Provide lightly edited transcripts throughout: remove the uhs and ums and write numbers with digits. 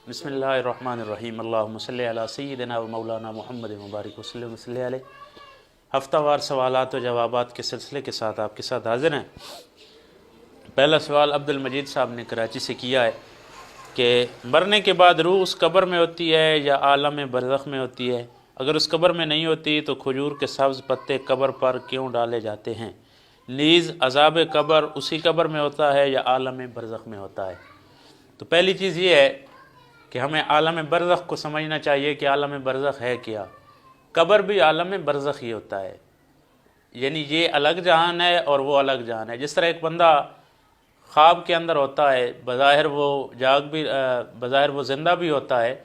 بسم اللہ الرحمن الرحیم اللہم صلی علی سیدنا و مولانا محمد مبارک وسلم صلی علیہ۔ ہفتہ وار سوالات و جوابات کے سلسلے کے ساتھ آپ کے ساتھ حاضر ہیں۔ پہلا سوال عبد المجید صاحب نے کراچی سے کیا ہے کہ مرنے کے بعد روح اس قبر میں ہوتی ہے یا عالم برزخ میں ہوتی ہے؟ اگر اس قبر میں نہیں ہوتی تو کھجور کے سبز پتے قبر پر کیوں ڈالے جاتے ہیں؟ نیز عذاب قبر اسی قبر میں ہوتا ہے یا عالم برزخ میں ہوتا ہے؟ تو پہلی چیز یہ ہے کہ ہمیں عالم برزخ کو سمجھنا چاہیے کہ عالم برزخ ہے کیا۔ قبر بھی عالم برزخ ہی ہوتا ہے، یعنی یہ الگ جہان ہے اور وہ الگ جہان ہے۔ جس طرح ایک بندہ خواب کے اندر ہوتا ہے، بظاہر وہ زندہ بھی ہوتا ہے،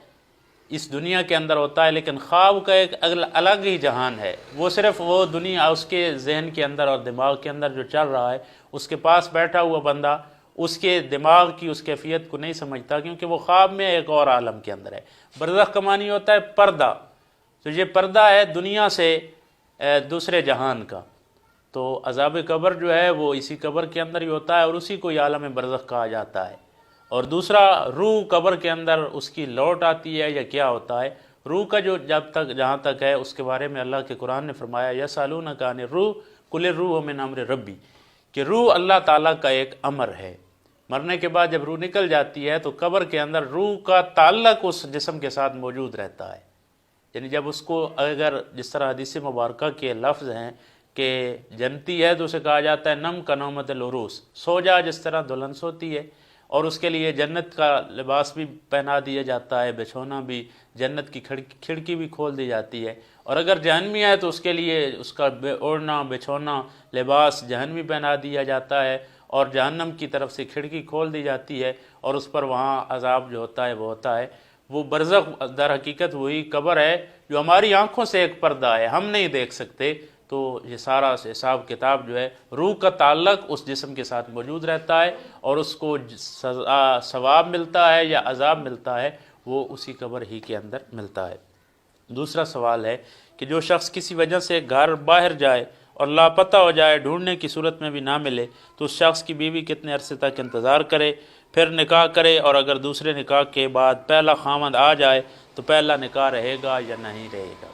اس دنیا کے اندر ہوتا ہے، لیکن خواب کا ایک الگ ہی جہان ہے۔ وہ صرف وہ دنیا اس کے ذہن کے اندر اور دماغ کے اندر جو چل رہا ہے، اس کے پاس بیٹھا ہوا بندہ اس کے دماغ کی اس کیفیت کو نہیں سمجھتا، کیونکہ وہ خواب میں ایک اور عالم کے اندر ہے۔ برزخ کا معنی ہوتا ہے پردہ، تو یہ پردہ ہے دنیا سے دوسرے جہان کا۔ تو عذاب قبر جو ہے وہ اسی قبر کے اندر ہی ہوتا ہے اور اسی کو یہ عالم برزخ کہا جاتا ہے۔ اور دوسرا، روح قبر کے اندر اس کی لوٹ آتی ہے یا کیا ہوتا ہے؟ روح کا جو جہاں تک ہے اس کے بارے میں اللہ کے قرآن نے فرمایا یسألونک عن الروح قل الروح من امر ربی، کہ روح اللہ تعالیٰ کا ایک امر ہے۔ مرنے کے بعد جب روح نکل جاتی ہے تو قبر کے اندر روح کا تعلق اس جسم کے ساتھ موجود رہتا ہے، یعنی جب اس کو اگر جس طرح حدیث مبارکہ کے لفظ ہیں کہ جنتی ہے تو اسے کہا جاتا ہے نم کا نومت العروس، سو جا جس طرح دلہن سوتی ہے، اور اس کے لیے جنت کا لباس بھی پہنا دیا جاتا ہے، بچھونا بھی، جنت کی کھڑکی بھی کھول دی جاتی ہے۔ اور اگر جہنمی ہے تو اس کے لیے اس کا اوڑھنا، بچھونا، لباس جہنمی پہنا دیا جاتا ہے، اور جہنم کی طرف سے کھڑکی کھول دی جاتی ہے اور اس پر وہاں عذاب جو ہوتا ہے وہ ہوتا ہے۔ وہ برزخ در حقیقت وہی قبر ہے جو ہماری آنکھوں سے ایک پردہ ہے، ہم نہیں دیکھ سکتے۔ تو یہ سارا حساب کتاب جو ہے، روح کا تعلق اس جسم کے ساتھ موجود رہتا ہے اور اس کو ثواب ملتا ہے یا عذاب ملتا ہے وہ اسی قبر ہی کے اندر ملتا ہے۔ دوسرا سوال ہے کہ جو شخص کسی وجہ سے گھر باہر جائے اور لاپتہ ہو جائے، ڈھونڈنے کی صورت میں بھی نہ ملے، تو اس شخص کی بیوی کتنے عرصے تک انتظار کرے، پھر نکاح کرے، اور اگر دوسرے نکاح کے بعد پہلا خاوند آ جائے تو پہلا نکاح رہے گا یا نہیں رہے گا؟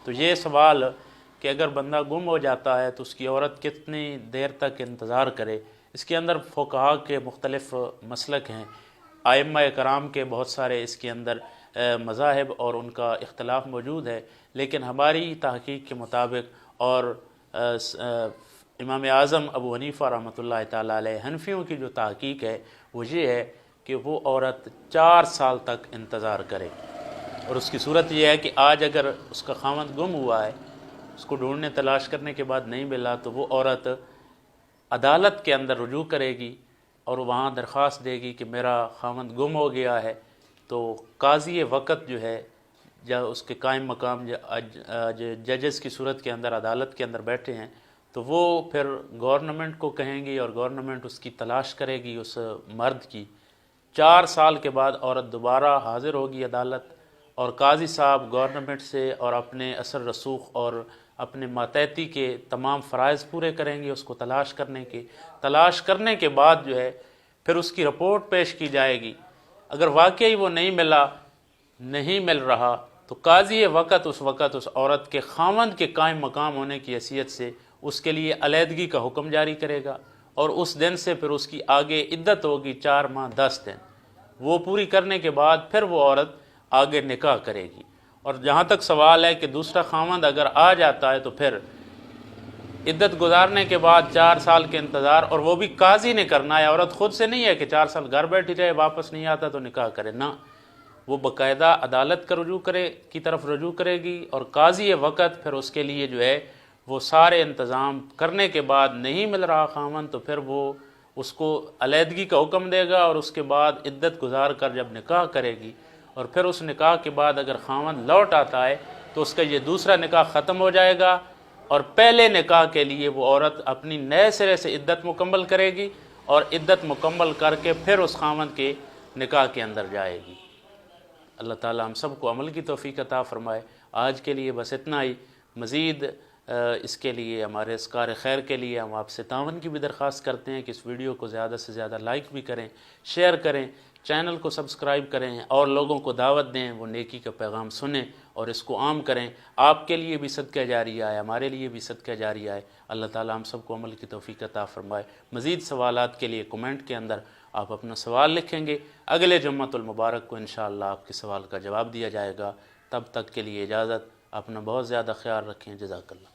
تو یہ سوال کہ اگر بندہ گم ہو جاتا ہے تو اس کی عورت کتنی دیر تک انتظار کرے، اس کے اندر فقہاء کے مختلف مسلک ہیں، ائمہ کرام کے بہت سارے اس کے اندر مذاہب اور ان کا اختلاف موجود ہے، لیکن ہماری تحقیق کے مطابق اور امام اعظم ابو حنیفہ رحمۃ اللہ تعالیٰ علیہ، حنفیوں کی جو تحقیق ہے وہ یہ ہے کہ وہ عورت 4 سال تک انتظار کرے۔ اور اس کی صورت یہ ہے کہ آج اگر اس کا خاوند گم ہوا ہے، اس کو ڈھونڈنے تلاش کرنے کے بعد نہیں ملا، تو وہ عورت عدالت کے اندر رجوع کرے گی اور وہاں درخواست دے گی کہ میرا خاوند گم ہو گیا ہے۔ تو قاضی وقت جو ہے یا اس کے قائم مقام ججز کی صورت کے اندر عدالت کے اندر بیٹھے ہیں، تو وہ پھر گورنمنٹ کو کہیں گی اور گورنمنٹ اس کی تلاش کرے گی اس مرد کی۔ 4 سال کے بعد عورت دوبارہ حاضر ہوگی عدالت، اور قاضی صاحب گورنمنٹ سے اور اپنے اثر رسوخ اور اپنے ماتحتی کے تمام فرائض پورے کریں گے اس کو تلاش کرنے کے بعد جو ہے پھر اس کی رپورٹ پیش کی جائے گی۔ اگر واقعی وہ نہیں مل رہا تو قاضی وقت اس عورت کے خاوند کے قائم مقام ہونے کی حیثیت سے اس کے لیے علیحدگی کا حکم جاری کرے گا، اور اس دن سے پھر اس کی آگے عدت ہوگی 4 ماہ 10 دن۔ وہ پوری کرنے کے بعد پھر وہ عورت آگے نکاح کرے گی۔ اور جہاں تک سوال ہے کہ دوسرا خاوند اگر آ جاتا ہے تو پھر عدت گزارنے کے بعد 4 سال کے انتظار، اور وہ بھی قاضی نے کرنا ہے، عورت خود سے نہیں ہے کہ 4 سال گھر بیٹھی رہے، واپس نہیں آتا تو نکاح کرے، نہ، وہ باقاعدہ عدالت کی طرف رجوع کرے گی، اور قاضی وقت پھر اس کے لیے جو ہے وہ سارے انتظام کرنے کے بعد نہیں مل رہا خاوند، تو پھر وہ اس کو علیحدگی کا حکم دے گا، اور اس کے بعد عدت گزار کر جب نکاح کرے گی، اور پھر اس نکاح کے بعد اگر خاوند لوٹ آتا ہے تو اس کا یہ دوسرا نکاح ختم ہو جائے گا، اور پہلے نکاح کے لیے وہ عورت اپنی نئے سرے سے عدت مکمل کرے گی، اور عدت مکمل کر کے پھر اس خاوند کے نکاح کے اندر جائے گی۔ اللہ تعالیٰ ہم سب کو عمل کی توفیق عطا فرمائے۔ آج کے لیے بس اتنا ہی۔ مزید اس کے لیے ہمارے اس کار خیر کے لیے ہم آپ سے تعاون کی بھی درخواست کرتے ہیں کہ اس ویڈیو کو زیادہ سے زیادہ لائک بھی کریں، شیئر کریں، چینل کو سبسکرائب کریں اور لوگوں کو دعوت دیں، وہ نیکی کا پیغام سنیں اور اس کو عام کریں۔ آپ کے لیے بھی صدقہ جاریہ ہے، ہمارے لیے بھی صدقہ جاریہ ہے۔ اللہ تعالیٰ ہم سب کو عمل کی توفیق عطا فرمائے۔ مزید سوالات کے لیے کمنٹ کے اندر آپ اپنا سوال لکھیں گے، اگلے جمعۃ المبارک کو انشاءاللہ آپ کے سوال کا جواب دیا جائے گا۔ تب تک کے لیے اجازت، اپنا بہت زیادہ خیال رکھیں۔ جزاک اللہ۔